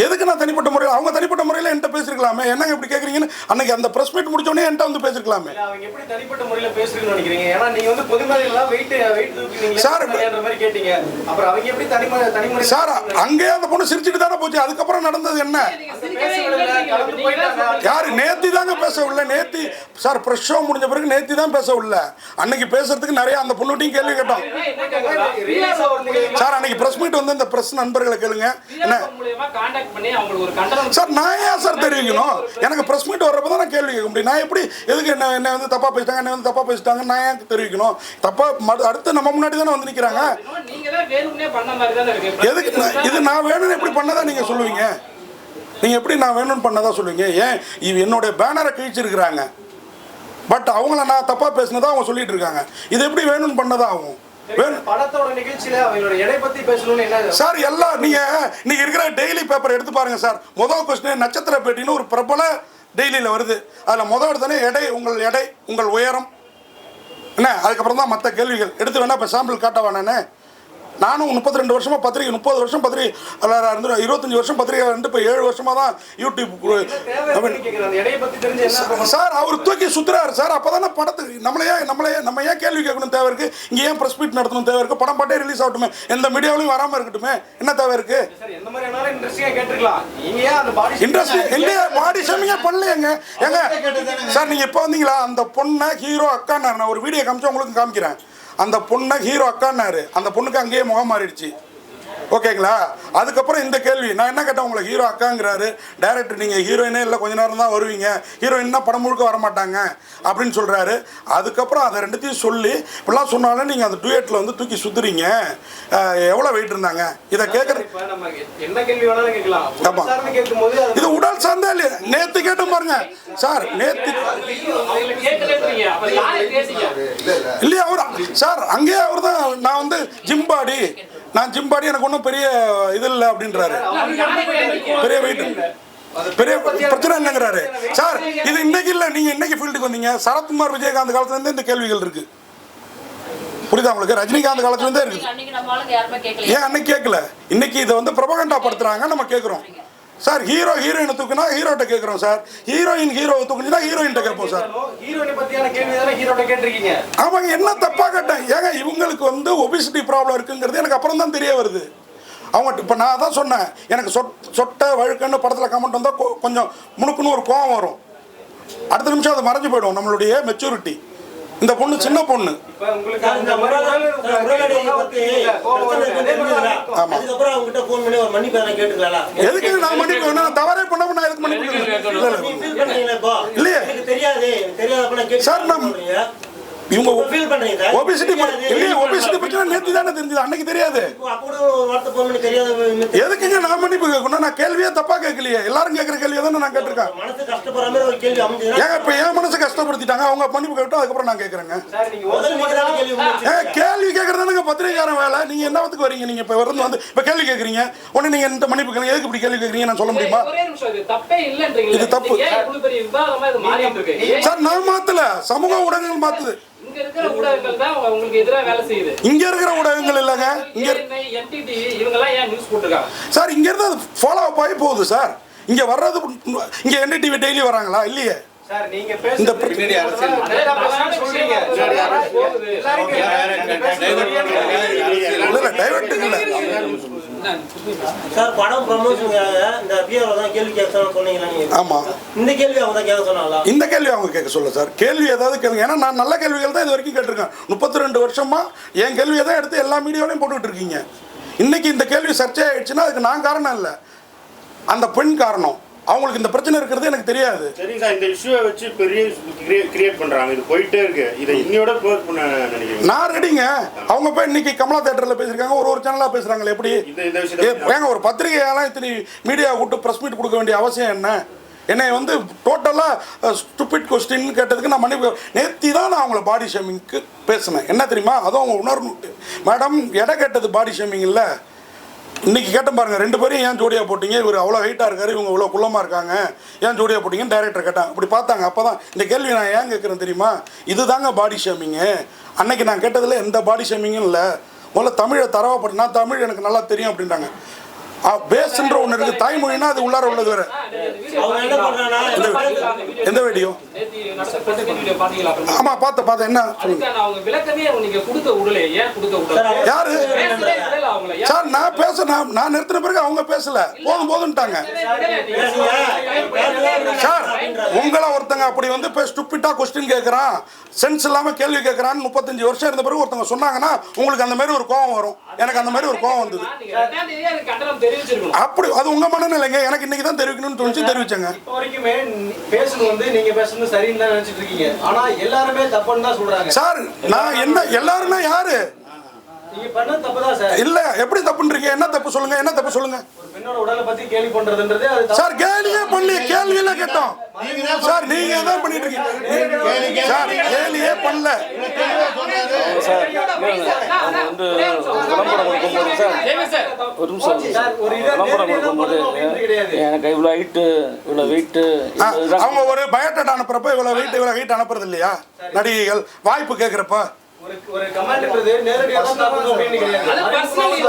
எதுக்கு நான் தனிப்பட்ட முறையில், அவங்க தனிப்பட்ட முறையில் என்கிட்ட பேசிருக்கலாமே. என்னங்க இப்படி கேட்குறீங்கன்னு அன்னைக்கு அந்த பிரஸ் மீட் முடிச்ச உடனே என்கிட்ட வந்து பேசிருக்கலாமே. அவங்க எப்படி தனிப்பட்ட முறையில் பேசுறீங்கன்னு நினைக்கிறீங்க? ஏன்னா நீங்க வந்து பொதுமறையிலாம் வெயிட் சார் மாதிரி கேட்டீங்க. அப்புறம் அவங்க எப்படி தனிமுறை சார் அங்கேயே அந்த பொண்ணு சிரிச்சுட்டு தானே போச்சு. அதுக்கப்புறம் நடந்தது என்ன? யாரு நேத்தி தாங்க பேசவில்லை. நேத்தி சார் பிரஸ் ஷோ முடிஞ்ச பிறகு நேத்தி தான் பேசவில்லை. அன்னைக்கு பேசுறதுக்கு நிறைய அந்த பொண்ணுட்டையும் கேள்வி கேட்டோம் சார். அன்னைக்கு பிரஸ் மீட் வந்து இந்த பிரஸ் நண்பர்களை கேளுங்க. என்ன சார் நான் ஏன் சார் தெரிவிக்கணும்? எனக்கு பிரஸ் மீட் வர்றப்ப தான் நான் கேள்வி கேட்க முடியும். நான் எப்படி எதுக்கு என்ன வந்து தப்பா பேசிட்டாங்க, என்ன வந்து தப்பா பேசிட்டாங்க நான் ஏன் தெரிவிக்கணும்? தப்பா அடுத்து நம்ம முன்னாடி தானே வந்து நிற்கிறாங்க. எதுக்கு இது நான் வேணும்னு எப்படி பண்ணதா நீங்க சொல்லுவீங்க? நீங்க எப்படி நான் வேணும்னு பண்ணதா சொல்லுவீங்க? ஏன் என்னுடைய பேனரை கிழிச்சிருக்கிறாங்க, பட் அவங்கள நான் தப்பா பேசினதா அவங்க சொல்லிட்டு இருக்காங்க. இது எப்படி வேணும்னு பண்ணதா ஆகும்? படத்தோட நிகழ்ச்சியில அவங்களோட எடை பத்தி பேசணும்னு என்ன சார் எல்லாம் நீங்க இருக்கிற டெய்லி பேப்பர் எடுத்து பாருங்க சார். முதல் கொஸ்டின் நட்சத்திர பேட்டின்னு ஒரு பிரபல டெய்லியில் வருது. அதில் முதல் எடுத்தானே எடை உங்கள் உயரம் என்ன, அதுக்கப்புறம் தான் மற்ற கேள்விகள். எடுத்து வேணா இப்போ சாம்பிள் காட்டவா? நானும் 32 வருஷமா பத்திரிகை, 30 வருஷம் பத்திரிகை இருந்து 25 வருஷம் பத்திரிகை இருந்து இப்போ 7 வருஷமா தான் யூடியூப் சார் அவர் தூக்கி சுத்துறாரு சார். அப்போதானே படத்துக்கு நம்ம ஏன் கேள்வி கேட்கணும் தேவை இருக்கு? இங்கே ஏன் ப்ரெஸ் மீட் நடத்தணும் தேவை இருக்கு? படம் பாட்டே ரிலீஸ் ஆகட்டுமே, எந்த மீடியாவிலையும் வராமல் இருக்கட்டுமே, என்ன தேவை இருக்கு? இண்டஸ்ட்ரி இல்லையா பாடி ஷேமிங்கே பண்ணலையேங்க. ஏங்க சார் நீங்கள் இப்போ வந்தீங்களா? அந்த பொண்ணை ஹீரோ அக்கான்னு நான் ஒரு வீடியோ காமிச்சு உங்களுக்கு காமிக்கிறேன். அந்த பொண்ணை ஹீரோ அக்கான்னாரு, அந்த பொண்ணுக்கு அங்கேயே முகம் மாறிடுச்சு. ஓகேங்களா? அதுக்கப்புறம் இந்த கேள்வி நான் என்ன கேட்டேன், உங்களை ஹீரோ அக்காங்கிறாரு டைரக்டர், நீங்கள் ஹீரோயினே இல்லை கொஞ்ச நேரம் தான் வருவீங்க, ஹீரோயின்னா படம் முழுக்க வரமாட்டாங்க அப்படின்னு சொல்கிறாரு. அதுக்கப்புறம் அதை ரெண்டுத்தையும் சொல்லி இப்படிலாம் சொன்னாலும் நீங்கள் அந்த டூயட்டில் வந்து தூக்கி சுற்றுறீங்க. எவ்வளோ வெயிட் இருந்தாங்க இதை கேட்குறது? ஆமாம், இது உடல் சார்ந்தா இல்லையா? நேற்று கேட்டோம் பாருங்க சார், நேற்று இல்லையா அவர் சார் அங்கேயே அவர் தான் நான் வந்து ஜிம்பாடி எனக்கு ஒன்றும் பெரிய இது இல்லை அப்படின்றாரு. பெரிய வெயிட் பெரிய பிரச்சனை இல்லைங்கிறாரு சார். இது இன்னைக்கு இல்லை, நீங்க இன்னைக்கு ஃபீல்டுக்கு வந்தீங்க. சரத்குமார் விஜயகாந்த் காலத்துல இருந்தே இந்த கேள்விகள் இருக்கு. புரியுதா உங்களுக்கு? ரஜினிகாந்த் காலத்துல இருந்தே இருக்கு. ஏன் அன்னைக்கு கேட்கல? இன்னைக்கு இதை வந்து பிரபகண்டா படுத்துறாங்க, நம்ம கேட்குறோம் சார். ஹீரோயினை தூக்குனா ஹீரோட்ட கேட்குறோம் சார். ஹீரோவை தூக்குனா ஹீரோயின்ட்ட கேட்போம் சார். ஆமாங்க, என்ன தப்பா கேட்டேன்? ஏங்க இவங்களுக்கு வந்து ஒபிசிட்டி ப்ராப்ளம் இருக்குங்கிறது எனக்கு அப்புறம் தான் தெரிய வருது. அவங்க இப்போ நான் தான் சொன்னேன், எனக்கு சொட்டை வழுக்கன்னு படத்தில் கமெண்ட் வந்தால் கொஞ்சம் முணுக்குன்னு ஒரு கோவம் வரும். அடுத்த நிமிஷம் அது மறைஞ்சு போயிடும் நம்மளுடைய மெச்சூரிட்டி. இந்த பொண்ணு சின்ன பொண்ணு. எதுக்கு நான் மன்னிப்பு வேணும்? தவறே பண்ண நான் எதுக்கு மன்னிப்பு இல்லையே சார்? இவங்க ஒபிசிட்டி பிரச்சனை நேற்று தானே தெரிஞ்சது, அன்னைக்கு தெரியாது. எதுக்குங்க நான் மன்னிப்பு கேட்கணும்? நான் கேள்வியே தப்பா கேட்கலையே, எல்லாரும் கேட்குற கேள்வியை தானே நான் கேட்டிருக்கேன். ஏங்க இப்போ என் மனசு கஷ்டப்படுத்திட்டாங்க, அவங்க மன்னிப்பு கேட்டோம், அதுக்கப்புறம் நான் கேட்குறேங்க. கேள்வி கேட்கறதானுங்க பத்திரிகைக்காரன் வேலை. நீங்க என்னத்துக்கு வரீங்க? நீங்க இப்போ வந்து இப்போ கேள்வி கேட்குறீங்க, உடனே நீங்க எந்த மன்னிப்பு கேட்குறீங்க? எதுக்கு இப்படி கேள்வி கேட்குறீங்க நான் சொல்ல முடியுமா? இது தப்பு சார். நான் மாத்தல, சமூக ஊடகங்கள் மாத்துது. இங்க இருக்கிற ஊடகங்கள் இல்லங்க, சார் இங்க இருந்து அது ஃபாலோ அப் ஆகி போகுது சார். இங்க வர்றது இங்க என்டிடிவி டெய்லி வராங்களா? இல்லையே. இந்த டைவர்ட் இல்லை சார். படம் ப்ரமோஷனுக்காக இந்த பிஆர்ஓ தான் கேள்வி கேட்க சொன்னீங்களா? ஆமா, இந்த கேள்வி அவங்க தான் கேட்க சொன்னாங்களா? இந்த கேள்வி அவங்க கேட்க சொல்ல சார். கேள்வி ஏதாவது கேளுங்க. ஏன்னா நான் நல்ல கேள்விகள் தான் இது வரைக்கும் கேட்டிருக்கேன். 32 வருஷமா என் கேள்வியை தான் எடுத்து எல்லா மீடியாவிலையும் போட்டுக்கிட்டு இருக்கீங்க. இன்னைக்கு இந்த கேள்வி சர்ச்சை ஆயிடுச்சுன்னா அதுக்கு நான் காரணம் இல்லை, அந்த பெண் காரணம். அவங்களுக்கு இந்த பிரச்சனை இருக்கிறது எனக்கு தெரியாது. சரிங்க சார், இந்த இஷ்யூவை வச்சு பெரிய கிரியேட் பண்றாங்க, இது போயிட்டே இருக்கு, இதை இன்னையோட க்ளோஸ் பண்ண நினைக்கிறேன். நான் ரெடிங்க. அவங்க போய் இன்னைக்கு கமலா தியேட்டர்ல பேசியிருக்காங்க, ஒரு சேனலா பேசுறாங்களே எப்படி? இந்த விஷயத்தை ஏங்க ஒரு பத்திரிகையாலாம் இத்தனை மீடியா கூட்டு ப்ரெஸ் மீட் கொடுக்க வேண்டிய அவசியம் என்ன? என்னை வந்து டோட்டலாக ஸ்டூபிட் கொஸ்டின் கேட்டதுக்கு நான் மன்னிப்பு. நேற்று தான் நான் அவங்கள பாடி ஷேமிங்க்கு பேசினேன். என்ன தெரியுமா? அதுவும் அவங்க உணர்வு. மேடம் எடை கேட்டது பாடி ஷேமிங் இல்லை. இன்றைக்கி கேட்டேன் பாருங்கள், 2 பேரும் ஏன் ஜோடியாக போட்டிங்க, இவர் அவ்வளோ ஹைட்டாக இருக்காரு, இவங்க இவ்வளோ குள்ளமாக இருக்காங்க, ஏன் ஜோடியாக போட்டிங்கன்னு டைரக்டர் கேட்டாங்க. அப்படி பார்த்தாங்க. அப்போ தான் இந்த கேள்வி நான் ஏன் கேட்குறேன் தெரியுமா? இது தாங்க பாடி ஷேமிங்கு. அன்னைக்கு நான் கேட்டதில் எந்த பாடி ஷேமிங்கும் இல்லை. முதல்ல தமிழை தரவாப்பட்டு, நான் தமிழ் எனக்கு நல்லா தெரியும் அப்படின்றாங்க. பேஸ்ன்ற ஒன்று இருக்குது, தாய்மொழினா அது உள்ளார உள்ளது வேறு. எந்த வீடியோ? ஆமா பார்த்தேன். என்ன யாரு சார்? நான் நிறுத்தின பிறகு அவங்க பேசல, போதும்ட்டாங்க சார். உங்களை ஒருத்தங்க அப்படி வந்து ஸ்டூபிட்டா கொஸ்டின் கேட்கறான், சென்ஸ் இல்லாம கேள்வி கேட்கறான்னு 35 வருஷம் இருந்த பிறகு ஒருத்தங்க சொன்னாங்கன்னா உங்களுக்கு அந்த மாதிரி ஒரு கோவம் வரும். எனக்கு அந்த மாதிரி ஒரு கோவம் வந்தது. அப்படி அது உங்க மனநிலைங்க. எனக்கு இன்னைக்கு தான் தெரிவிக்கணும்னு தோணுச்சு, தெரிவிச்சேங்க. இப்போ வரைக்குமே பேசணும் வந்து நீங்க பேசணும் சரின்னு தான் நினைச்சிட்டு இருக்கீங்க. ஆனா எல்லாருமே தப்புன்னு தான் சொல்றாங்க சார். நான் என்ன எல்லாருன்னா யாரு? நீங்க பண்ண தப்பு தான் சார். இல்ல எப்படி தப்புன்றீங்க? என்ன தப்பு சொல்லுங்க, என்ன தப்பு சொல்லுங்க. ஒரு பெண்ணோட உடலை பத்தி கேள்வி பண்றதுன்றது அது சார் கேலியே பண்ணி கேள்வியில கேட்டோம் சார். நீங்க தான் பண்ணிட்டு இருக்கீங்க சார். கேலியே பண்ணல எனக்கு இவ்வளோ ஹைட்டு இவ்வளோ வெயிட்டு. அவங்க ஒரு பயோடேட்டா அனுப்புறப்ப இவ்வளோ வெயிட் இவ்வளோ ஹைட் அனுப்புறது இல்லையா நடிகைகள்? வாய்ப்பு கேட்குறப்ப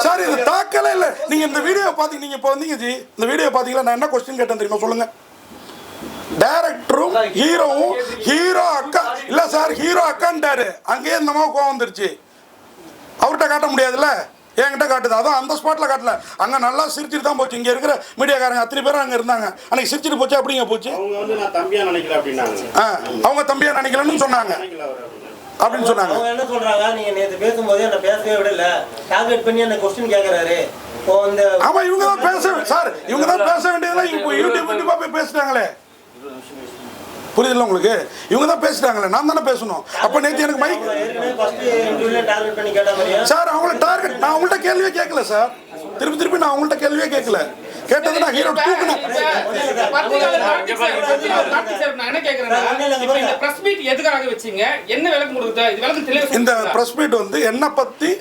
சார் இது தாக்கலே இல்லை. நீங்க இந்த வீடியோ பாத்தீங்க, நீங்க இப்போ வந்தீங்க ஜி, இந்த வீடியோ பாத்தீங்களா? நான் என்ன கொஸ்டின் கேட்டேன் தெரியுமா? சொல்லுங்க. டைரக்டரும் ஹீரோவும், ஹீரோ அக்கா இல்ல சார், ஹீரோ அக்கான்ட்டாரு. அங்கேயே இந்த மாதிரி கோவம் வந்துருச்சு. அவர்கிட்ட காட்ட முடியாதுல்ல, என்கிட்ட காட்டுது. அதான் அந்த ஸ்பாட்ல காட்டல, அங்க நல்லா சிரிச்சுட்டு தான் போச்சு. இங்க இருக்கிற மீடியாக்காரங்க அத்தனை பேரும் அங்க இருந்தாங்க. அன்னைக்கு சிரிச்சுட்டு போச்சு. அப்படிங்க போச்சு. அவங்க வந்து நான் தம்பியா நினைக்கல அப்படின்னாங்க. அவங்க தம்பியா நினைக்கலன்னு சொன்னாங்க அப்படின்னு சொன்னாங்க. அவங்க என்ன சொல்றாங்க, நீங்க நேத்து பேசும்போது என்ன பேசவே விடல, டார்கெட் பண்ணி அந்த क्वेश्चन கேக்குறாரு. ஆமா இவங்க தான் பேச சார், இவங்க தான் பேச வேண்டியதெல்லாம் இப்போ யூடியூப் போய் பேசிட்டாங்களே. புரியுதுல்ல உங்களுக்கு? இவங்க தான் பேசிட்டாங்களே, நான் தானே பேசணும். அப்ப நேத்து எனக்கு மைக் சார் அவங்கள டார்கெட். நான் அவங்கள்ட்ட கேள்வியே கேட்கல சார். திருப்பி நான் அவங்கள்ட்ட கேள்வியே கேட்கல. கேட்டது நான் ஹீரோ தூக்குனேன். இந்த பிரஸ் மீட் வந்து என்னை பத்தி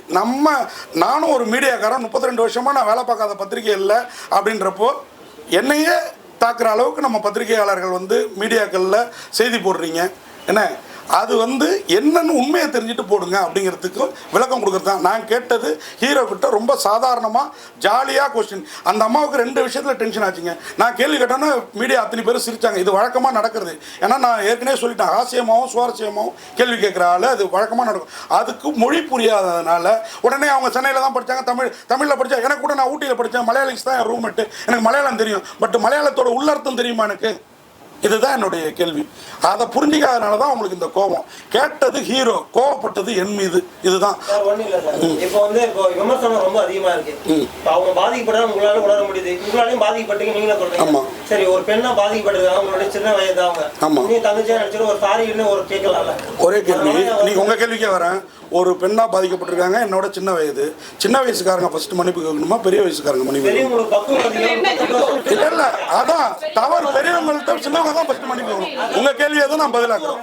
நானும் ஒரு மீடியாக்காரன் 32 வருஷமா நான் வேலை பார்க்காத பத்திரிகை இல்லை அப்படின்றப்போ என்னையே தாக்குற அளவுக்கு நம்ம பத்திரிகையாளர்கள் வந்து மீடியாக்களில் செய்தி போடுறீங்க. என்ன அது வந்து என்னன்னு உண்மையை தெரிஞ்சுட்டு போடுங்க அப்படிங்கிறதுக்கு விளக்கம் கொடுக்குறது தான். நான் கேட்டது ஹீரோ கிட்ட ரொம்ப சாதாரணமாக ஜாலியாக கொஸ்டின். அந்த அம்மாவுக்கு 2 விஷயத்தில் டென்ஷன் ஆச்சுங்க. நான் கேள்வி கேட்டோன்னா மீடியா அத்தனை பேர் சிரிச்சாங்க. இது வழக்கமாக நடக்கிறது. ஏன்னா நான் ஏற்கனவே சொல்லிட்டேன், ஹாஸ்யமாகவும் சுவாரஸ்யமாகவும் கேள்வி கேட்குற ஆள் அது வழக்கமாக நடக்கும். அதுக்கு மொழி புரியாததுனால உடனே அவங்க சென்னையில் தான் படித்தாங்க, தமிழில் படித்தா. எனக்கு கூட நான் ஊட்டியில் படித்தேன், மலையாளிஸ் தான் என் ரூம்மேட்டு, எனக்கு மலையாளம் தெரியும். பட் மலையாளத்தோட உள்ளர்த்தம் தெரியுமா எனக்கு? இதுதான் என்னுடைய கேள்வி. அதை புரிஞ்சிக்காதனால தான் உங்களுக்கு இந்த கோபம். கேட்டது ஹீரோ, கோவப்பட்டது என் மீது. இதுதான். இப்போ வந்து விமர்சனம் ரொம்ப அதிகமா இருக்கு. அவங்க பாதிக்கப்பட்டா உங்களால உணர முடியுது, உங்களாலையும் பாதிக்கப்பட்டீங்க நீங்களே சொல்றீங்க. சரி, ஒரு பெண்ணா பாதிக்கப்பட்டிருக்காங்க, அவங்களுடைய சின்ன வயது அவங்க, நீ தங்கச்சியா நினைச்சிட்டு ஒரு சாரின்னு ஒரு கேட்கலாம்ல. ஒரே கேள்வி, நீங்க உங்க கேள்விக்கே வரேன். ஒரு பெண்ணா பாதிக்கப்பட்டிருக்காங்க, என்னோட சின்ன வயசுக்காரங்க ஃபர்ஸ்ட் மன்னிப்பு கேட்கணுமா, பெரிய வயசுக்காரங்க மன்னிப்பு? இல்ல இல்ல, அதான் தவறு. பெரியவங்கள்ட்ட சின்னவங்க தான் ஃபர்ஸ்ட் மன்னிப்பு கேட்கணும். உங்க கேள்வி எதுவும் நான் பதிலாக்குறேன்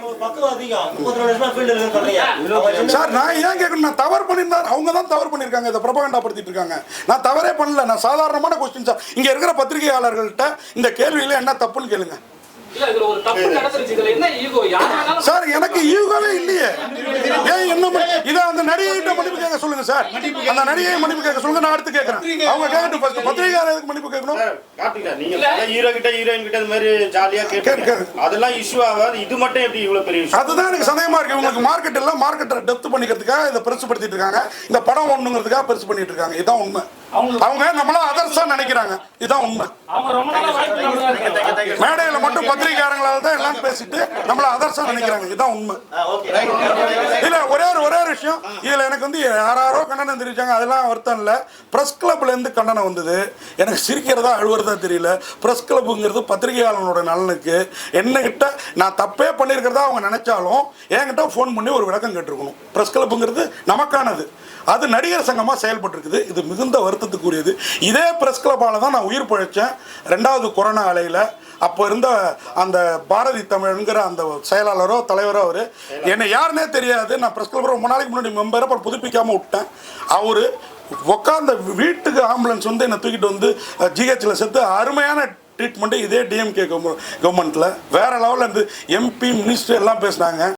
சார். நான் ஏன் கேட்கணும்? நான் தவறு பண்ணியிருந்தேன், அவங்க தான் தவறு பண்ணியிருக்காங்க, இதை ப்ரொபகண்டா படுத்திட்டு இருக்காங்க. நான் தவறே பண்ணல, நான் சாதாரணமான கொஸ்டின் சார். இங்க இருக்கிற பத்திரிகையாளர்கள்ட்ட இந்த கேள்வியில என்ன தப்புன்னு கேளுங்க சார். எனக்கு ஈகோவே இல்லையே. ஏன் என்ன இதை அந்த நடிகைகிட்ட மன்னிப்பு கேட்க சொல்லுங்க சார். அந்த நடிகை மன்னிப்பு கேட்க சொல்லுங்க, நான் அடுத்து கேட்கறேன். அவங்க கேட்கட்டும். ஃபர்ஸ்ட் பத்திரிகையாளருக்கு மன்னிப்பு கேட்கணும். நீங்க ஹீரோ கிட்ட ஹீரோயின் கிட்ட இந்த மாதிரி ஜாலியா கேட்க அதெல்லாம் இஷ்யூ ஆகாது. இது மட்டும் எப்படி இவ்வளவு பெரிய இஷ்யூ? அதுதான் எனக்கு சந்தேகமா இருக்கு. உங்களுக்கு மார்க்கெட் இல்ல, மார்க்கெட்டை டெப்த் பண்ணிக்கிறதுக்காக இதை பெருசுப்படுத்திட்டு இருக்காங்க. இந்த படம் ஒண்ணுங்கிறதுக்காக பெருசு பண்ணிட்டு இருக்காங்க. இதுதான் உண்மை. அவங்க நம்மள அதர்ஸா நினைக்கிறாங்க. இதுதான் உண்மை. மேடையில மட்டும் பத்திரிகையாளர்களால தான் எல்லாம் பேசிட்டு நம்மள அதர்ஸா நினைக்கிறாங்க. இதுதான் உண்மை. இல்ல ஒரே ஒரு விஷயம், இதுல எனக்கு வந்து யாரோ கண்டனம் தெரிவிச்சாங்க, அதெல்லாம் வருத்தம் இல்ல. பிரஸ் கிளப்ல இருந்து கண்டனம் வந்தது. எனக்கு சிரிக்கிறதா அழுவுறது வருதா தெரியல. ப்ரெஸ் கிளப்புங்கிறது பத்திரிகையாளனோட நலனுக்கு. என்னகிட்ட நான் தப்பே பண்ணியிருக்கிறதா அவங்க நினைச்சாலும் என்கிட்ட ஃபோன் பண்ணி ஒரு விளக்கம் கேட்டிருக்கணும். ப்ரெஸ் கிளப்புங்கிறது நமக்கானது. அது நடிகர் சங்கமாக செயல்பட்டுருக்குது. இது மிகுந்த வருத்தத்துக்குரியது. இதே ப்ரெஸ் கிளப்பால் தான் நான் உயிர் பழைச்சேன் 2வது கொரோனா அலையில். அப்போ இருந்த அந்த பாரதி தமிழ்ங்கிற அந்த செயலாளரோ தலைவரோ அவர் என்னை யாருன்னே தெரியாது. நான் ப்ரெஸ் கிளப் ரொம்ப நாளைக்கு முன்னாடி மெம்பர், அப்புறம் புதுப்பிக்காமல் விட்டேன். அவர் உட்காந்த வீட்டுக்கு ஆம்புலன்ஸ் வந்து என்னை தூக்கிட்டு வந்து ஜிஹெச்சில் சேர்த்து அருமையான ட்ரீட்மெண்ட்டு இதே டிஎம்கே கவர்மெண்ட்டில் வேறு லெவலில் இருந்து எம்பி மினிஸ்டர் எல்லாம் பேசினாங்க.